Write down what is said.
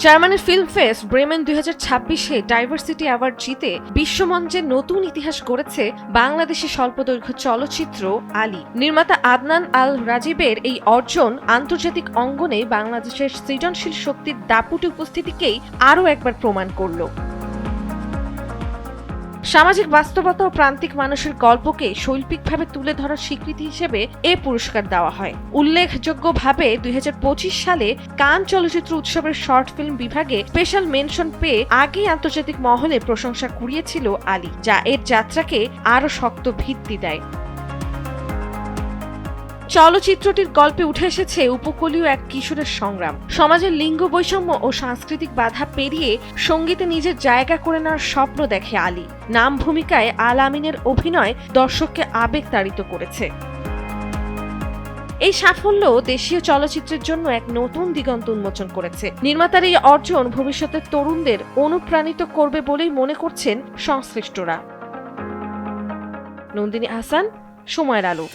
জার্মানির film fest Bremen 2026-এ diversity award জিতে বিশ্বমঞ্চে নতুন ইতিহাস গড়েছে বাংলাদেশি স্বল্পদৈর্ঘ্য চলচ্চিত্র আলী। নির্মাতা আদনান আল রাজীবের এই অর্জন আন্তর্জাতিক অঙ্গনে বাংলাদেশের সৃজনশীল শক্তির দাপুটে উপস্থিতিকেই আরও একবার প্রমাণ করল। সামাজিক বাস্তবতা ও প্রান্তিক মানুষের গল্পকে শৈল্পিকভাবে তুলে ধরার স্বীকৃতি হিসেবে এ পুরস্কার দেওয়া হয়। উল্লেখযোগ্যভাবে 2025 সালে কান চলচ্চিত্র উৎসবের শর্ট ফিল্ম বিভাগে স্পেশাল মেনশন পেয়ে আগেই আন্তর্জাতিক মহলে প্রশংসা কুড়িয়েছিল আলী, যা এর যাত্রাকে আরও শক্ত ভিত্তি দেয়। চলচ্চিত্রটির গল্পে উঠে এসেছে উপকূলীয় এক কিশোরের সংগ্রাম, সমাজের লিঙ্গ বৈষম্য ও সাংস্কৃতিক বাধা পেরিয়ে সঙ্গীতে নিজের জায়গা করে নেওয়ার স্বপ্ন দেখে আলী। নাম ভূমিকায় আল আমিনের অভিনয় দর্শককে আবেগতাড়িত করেছে। এই সাফল্য দেশীয় চলচ্চিত্রের জন্য এক নতুন দিগন্ত উন্মোচন করেছে। নির্মাতার এই অর্জন ভবিষ্যতের তরুণদের অনুপ্রাণিত করবে বলেই মনে করছেন সংশ্লিষ্টরা। নন্দিনী আহসান, সময়ের আলো।